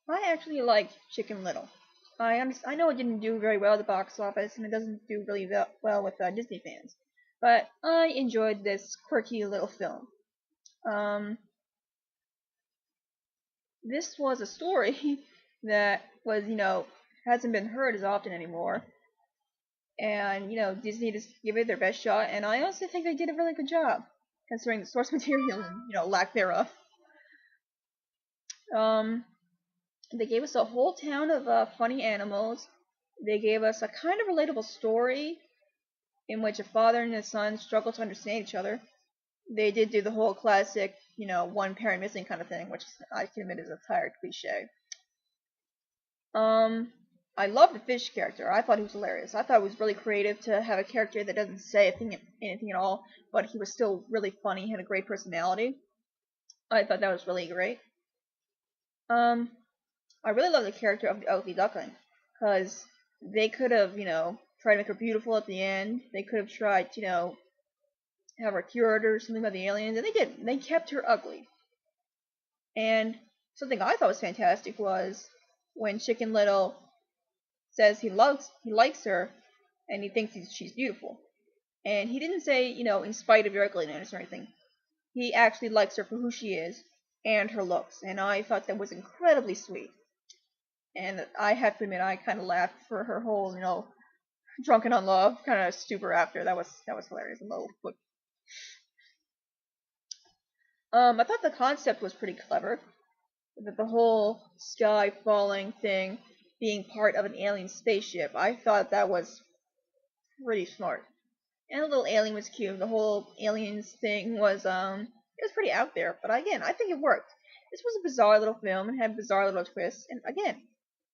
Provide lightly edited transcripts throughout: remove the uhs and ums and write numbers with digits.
I actually liked Chicken Little. I know it didn't do very well at the box office, and it doesn't do really well with Disney fans, but I enjoyed this quirky little film. Um, this was a story that was, hasn't been heard as often anymore, and Disney just gave it their best shot, and I honestly think they did a really good job, considering the source material and lack thereof. Um, they gave us a whole town of funny animals. They gave us a kind of relatable story in which a father and his son struggle to understand each other. They did do the whole classic, one parent missing kind of thing, which I can admit is a tired cliche. Um, I love the fish character. I thought he was hilarious. I thought it was really creative to have a character that doesn't say anything at all, but he was still really funny. He had a great personality. I thought that was really great. Um, I really love the character of the ugly duckling, because they could have, tried to make her beautiful at the end. They could have tried, have her cured or something by the aliens, and they didn't. They kept her ugly. And something I thought was fantastic was when Chicken Little says he likes her, and he thinks she's beautiful. And he didn't say, in spite of your ugliness or anything. He actually likes her for who she is and her looks, and I thought that was incredibly sweet. And I have to admit, I kind of laughed for her whole, drunken on love kind of stupor after. That was hilarious. I thought the concept was pretty clever. That the whole sky falling thing being part of an alien spaceship. I thought that was pretty smart. And the little alien was cute. The whole aliens thing was it was pretty out there, but again, I think it worked. This was a bizarre little film and had bizarre little twists, and again,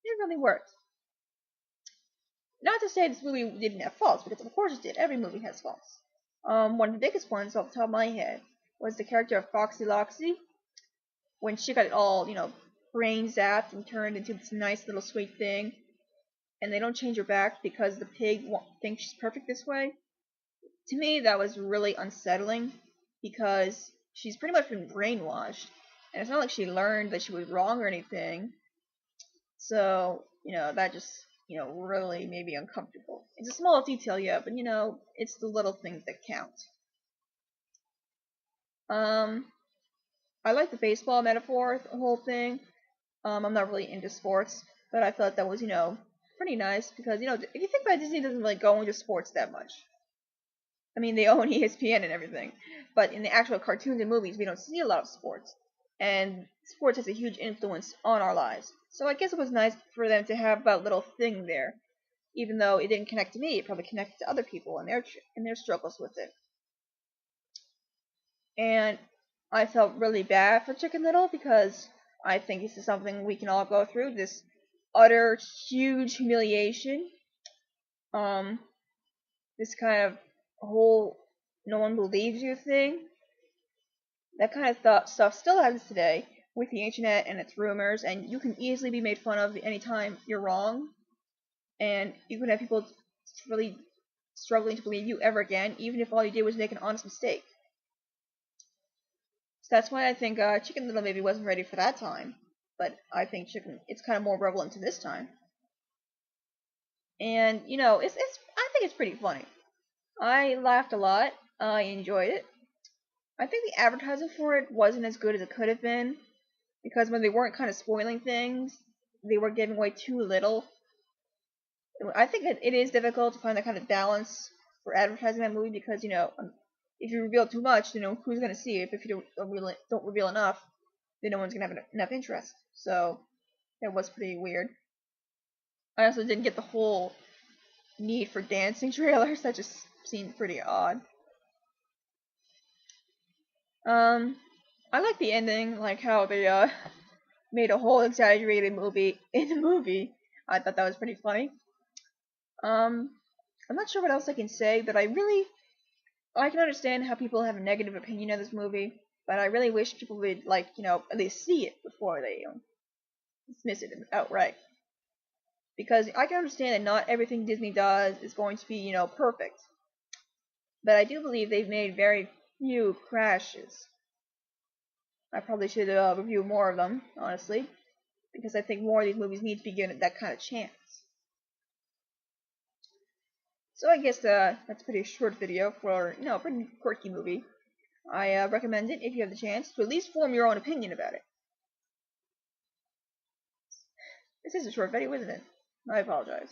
it really worked. Not to say this movie didn't have faults, because of course it did. Every movie has faults. One of the biggest ones off the top of my head was the character of Foxy Loxy, when she got it all, brain zapped and turned into this nice little sweet thing, and they don't change her back because the pig thinks she's perfect this way. To me, that was really unsettling because she's pretty much been brainwashed, and it's not like she learned that she was wrong or anything. So, that just, really made me uncomfortable. It's a small detail, yeah, but it's the little things that count. Um, I like the baseball metaphor, the whole thing. I'm not really into sports, but I thought that was, pretty nice because, if you think about it, Disney doesn't really go into sports that much. I mean, they own ESPN and everything, but in the actual cartoons and movies, we don't see a lot of sports, and sports has a huge influence on our lives. So I guess it was nice for them to have that little thing there, even though it didn't connect to me. It probably connected to other people and their struggles with it. And I felt really bad for Chicken Little because I think this is something we can all go through. This utter huge humiliation. Um, this kind of whole no one believes you thing. That kind of stuff still happens today with the internet and its rumors, and you can easily be made fun of anytime you're wrong, and you can have people really struggling to believe you ever again, even if all you did was make an honest mistake. So that's why I think Chicken Little maybe wasn't ready for that time, but I think it's kind of more prevalent to this time. And it's I think it's pretty funny. I laughed a lot. I enjoyed it. I think the advertising for it wasn't as good as it could have been, because when they weren't kind of spoiling things, they were giving away too little. I think that it is difficult to find that kind of balance for advertising that movie because if you reveal too much, who's gonna see it? But if you don't reveal enough, then no one's gonna have enough interest. So it was pretty weird. I also didn't get the whole need for dancing trailers. That just seemed pretty odd. I like the ending, like how they made a whole exaggerated movie in the movie. I thought that was pretty funny. Um, I'm not sure what else I can say, but I can understand how people have a negative opinion of this movie, but I really wish people would at least see it before they dismiss it outright. Because I can understand that not everything Disney does is going to be perfect, but I do believe they've made very few crashes. I probably should review more of them, honestly. because I think more of these movies need to be given that kind of chance. So I guess that's a pretty short video for, a pretty quirky movie. I recommend it if you have the chance to at least form your own opinion about it. This is a short video, isn't it? I apologize.